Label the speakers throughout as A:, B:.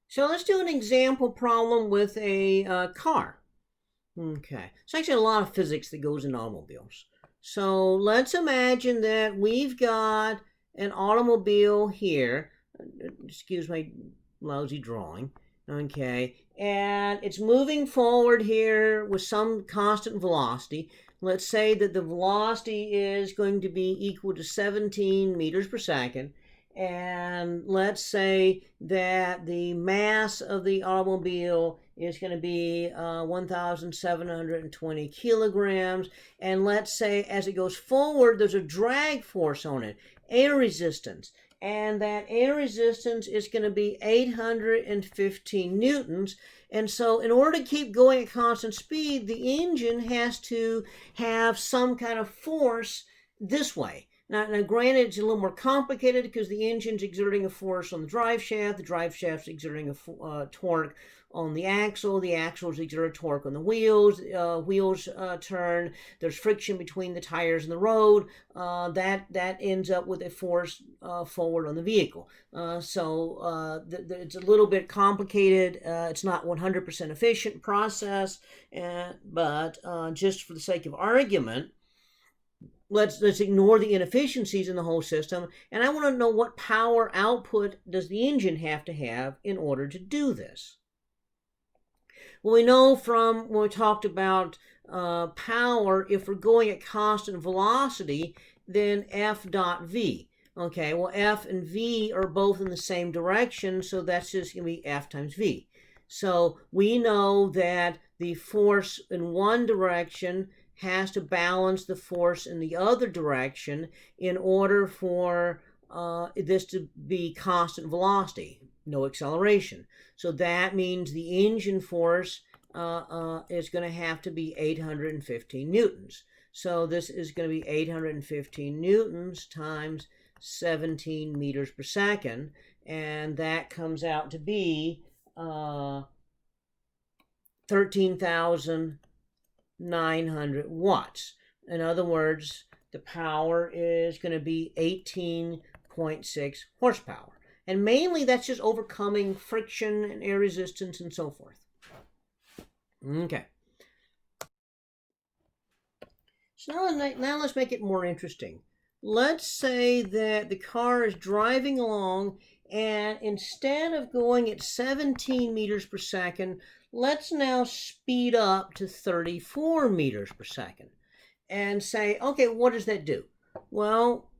A: So let's do an example problem with a car. Okay, so actually a lot of physics that goes in automobiles. So let's imagine that we've got an automobile here. Excuse my lousy drawing. Okay, and it's moving forward here with some constant velocity. Let's say that the velocity is going to be equal to 17 meters per second. And let's say that the mass of the automobile is going to be 1,720 kilograms. And let's say as it goes forward, there's a drag force on it, air resistance. And that air resistance is going to be 815 newtons. And so, in order to keep going at constant speed, the engine has to have some kind of force this way. Now, granted, it's a little more complicated because the engine's exerting a force on the drive shaft's exerting a torque on the axles exert a torque on the wheels turn, there's friction between the tires and the road, that ends up with a force forward on the vehicle. It's a little bit complicated. It's not 100% efficient process, but just for the sake of argument, let's ignore the inefficiencies in the whole system, and I want to know what power output does the engine have to have in order to do this. Well, we know from when we talked about power, if we're going at constant velocity, then F dot V. Okay, well, F and V are both in the same direction, so that's just going to be F times V. So we know that the force in one direction has to balance the force in the other direction in order for this to be constant velocity, no acceleration. So that means the engine force is going to have to be 815 newtons. So this is going to be 815 newtons times 17 meters per second, and that comes out to be 13,900 watts. In other words, the power is going to be 18.6 horsepower. And mainly that's just overcoming friction and air resistance and so forth. Okay. So now let's make it more interesting. Let's say that the car is driving along, and instead of going at 17 meters per second, let's now speed up to 34 meters per second and say, okay, what does that do? Well,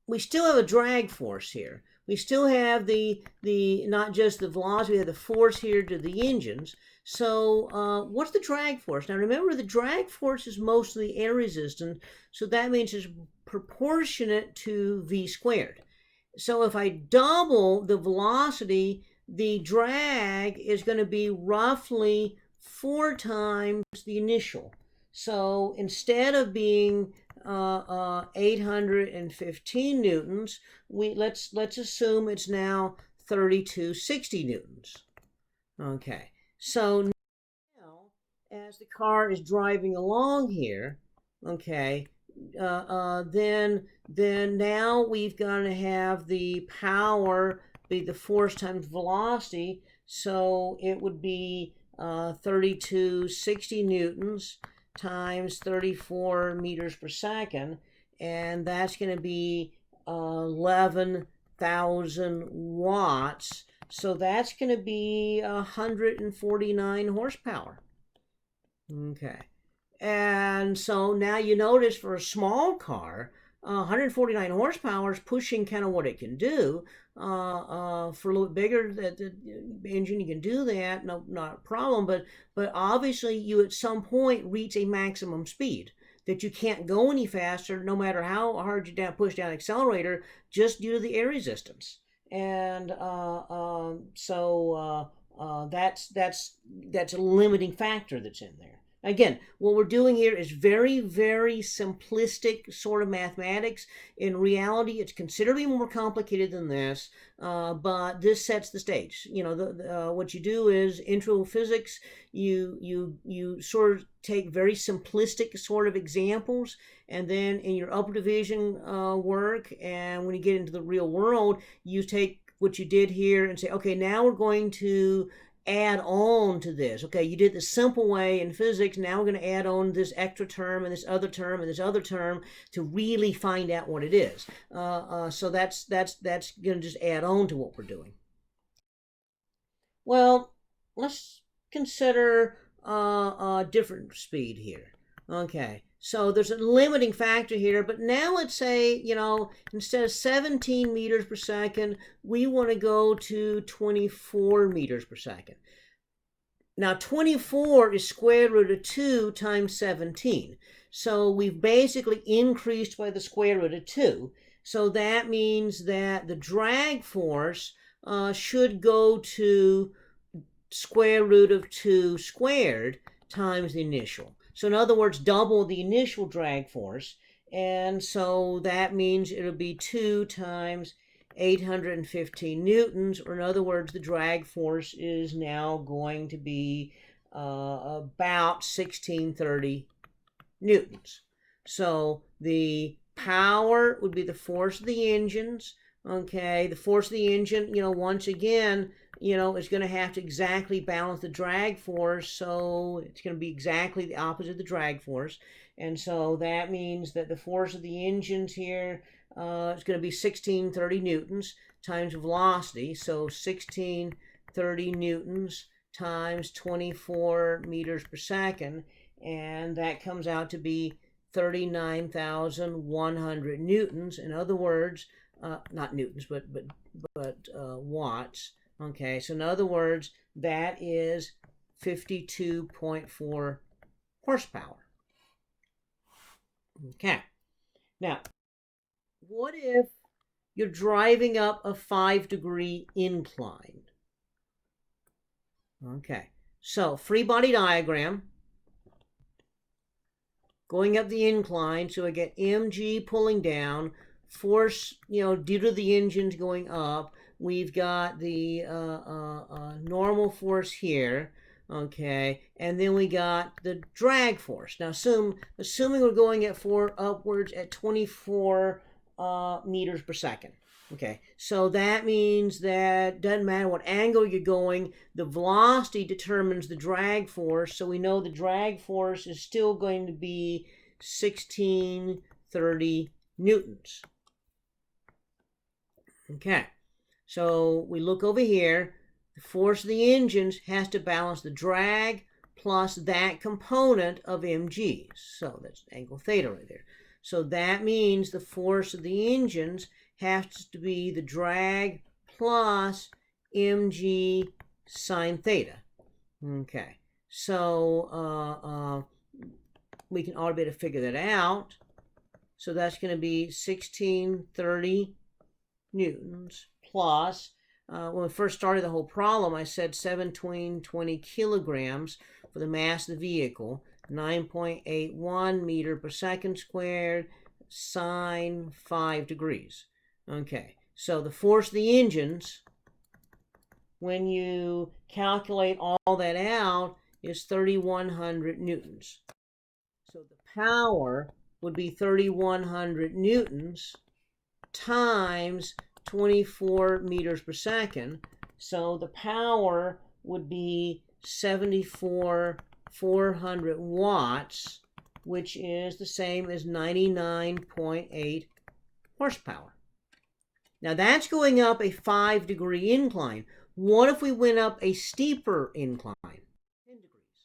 A: we still have a drag force here. We still have the not just the velocity, we have the force here to the engines. So what's the drag force? Now remember, the drag force is mostly air resistance, so that means it's proportionate to V squared. So if I double the velocity, the drag is going to be roughly 4 times the initial. So instead of being 815 newtons, let's assume it's now 3260 newtons. Okay, so now as the car is driving along here, okay, then now we've got to have the power be the force times velocity, so it would be 3260 newtons times 34 meters per second, and that's going to be 11,000 watts. So that's going to be 149 horsepower. Okay. And so now you notice for a small car, 149 horsepower is pushing kind of what it can do. For a little bit bigger the engine, you can do that, no, not a problem. But obviously, you at some point reach a maximum speed that you can't go any faster, no matter how hard you push down the accelerator, just due to the air resistance. And that's a limiting factor that's in there. Again, what we're doing here is very, very simplistic sort of mathematics. In reality, it's considerably more complicated than this, but this sets the stage. You know, what you do is intro physics. You sort of take very simplistic sort of examples, and then in your upper division work, and when you get into the real world, you take what you did here and say, okay, now we're going to add on to this. Okay, you did the simple way in physics. Now we're going to add on this extra term and this other term and this other term to really find out what it is. So that's going to just add on to what we're doing. Well, let's consider a different speed here. Okay, so there's a limiting factor here, but now let's say, instead of 17 meters per second, we want to go to 24 meters per second. Now, 24 is square root of 2 times 17. So we've basically increased by the square root of 2. So that means that the drag force should go to square root of 2 squared times the initial. So in other words, double the initial drag force. And so that means it'll be 2 times 815 newtons, or in other words, the drag force is now going to be about 1630 newtons. So the power would be the force of the engines. Okay, the force of the engine, once again, is going to have to exactly balance the drag force, so it's going to be exactly the opposite of the drag force. And so that means that the force of the engines here is going to be 1630 newtons times velocity, so 1630 newtons times 24 meters per second, and that comes out to be 39,100 newtons. In other words, not newtons, but watts. Okay, so in other words, that is 52.4 horsepower. Okay, now, what if you're driving up a 5-degree incline? Okay, so free body diagram. Going up the incline, so I get mg pulling down, force, due to the engines going up, we've got the normal force here, okay, and then we got the drag force. Now, assuming we're going at upwards at 24 meters per second. Okay, so that means that doesn't matter what angle you're going, the velocity determines the drag force, so we know the drag force is still going to be 1630 newtons. Okay, so we look over here, the force of the engines has to balance the drag plus that component of mg, so that's angle theta right there. So that means the force of the engines has to be the drag plus mg sine theta. Okay, so we can ought to be able to figure that out. So that's going to be 1630 newtons plus, when we first started the whole problem, I said 720 kilograms for the mass of the vehicle, 9.81 meter per second squared, sine 5 degrees. Okay, so the force of the engines, when you calculate all that out, is 3,100 newtons. So the power would be 3,100 newtons times 24 meters per second. So the power would be 74,400 watts, which is the same as 99.8 horsepower. Now that's going up a 5-degree incline. What if we went up a steeper incline? 10 degrees.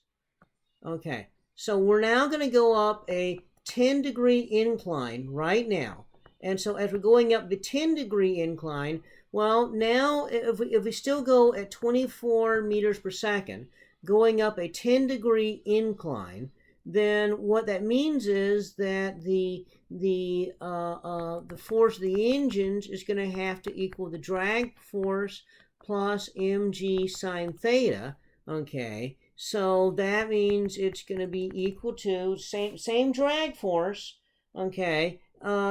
A: Okay, so we're now going to go up a 10-degree incline right now. And so as we're going up the 10-degree incline, well, now if we still go at 24 meters per second, going up a 10-degree incline, then what that means is that the force of the engines is going to have to equal the drag force plus mg sine theta. Okay, so that means it's going to be equal to same drag force. Okay,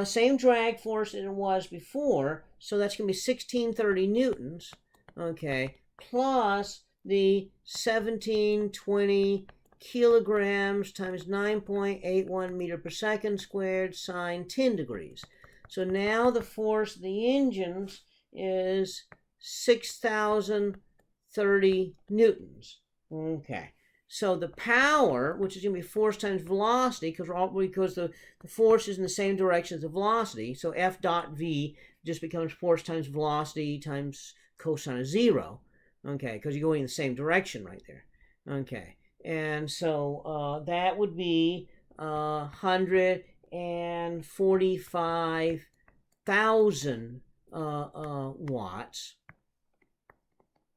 A: same drag force as it was before, so that's going to be 1630 newtons. Okay, plus the 1720 kilograms times 9.81 meter per second squared sine 10 degrees. So now the force of the engines is 6,030 newtons. Okay. So the power, which is going to be force times velocity, because the force is in the same direction as the velocity, so F dot V just becomes force times velocity times cosine of 0. Okay, because you're going in the same direction right there. Okay, and so that would be 145,000 watts.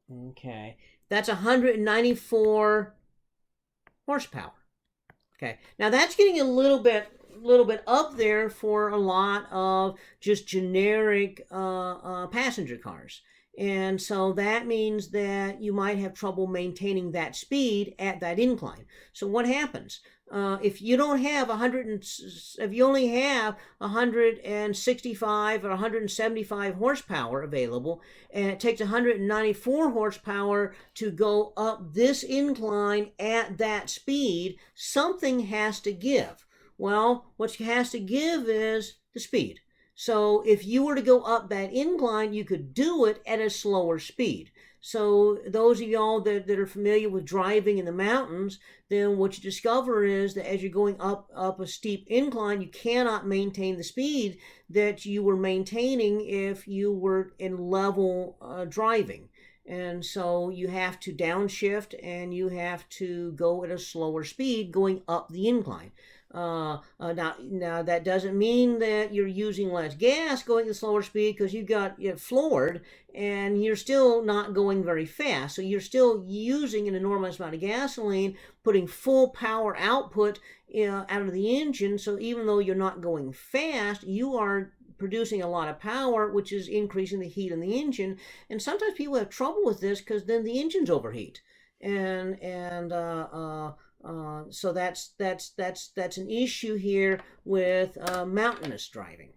A: Okay, that's 194 horsepower. Okay, now that's getting a little bit up there for a lot of just generic passenger cars. And so that means that you might have trouble maintaining that speed at that incline. So what happens? If you don't have if you only have 165 or 175 horsepower available, and it takes 194 horsepower to go up this incline at that speed, something has to give. Well, what has to give is the speed. So if you were to go up that incline, you could do it at a slower speed. So those of y'all that are familiar with driving in the mountains, then what you discover is that as you're going up a steep incline, you cannot maintain the speed that you were maintaining if you were in level driving. And so you have to downshift and you have to go at a slower speed going up the incline. Now that doesn't mean that you're using less gas going at a slower speed, because you got it floored and you're still not going very fast. So you're still using an enormous amount of gasoline, putting full power output out of the engine. So even though you're not going fast, you are producing a lot of power, which is increasing the heat in the engine. And sometimes people have trouble with this because then the engines overheat. So that's an issue here with mountainous driving.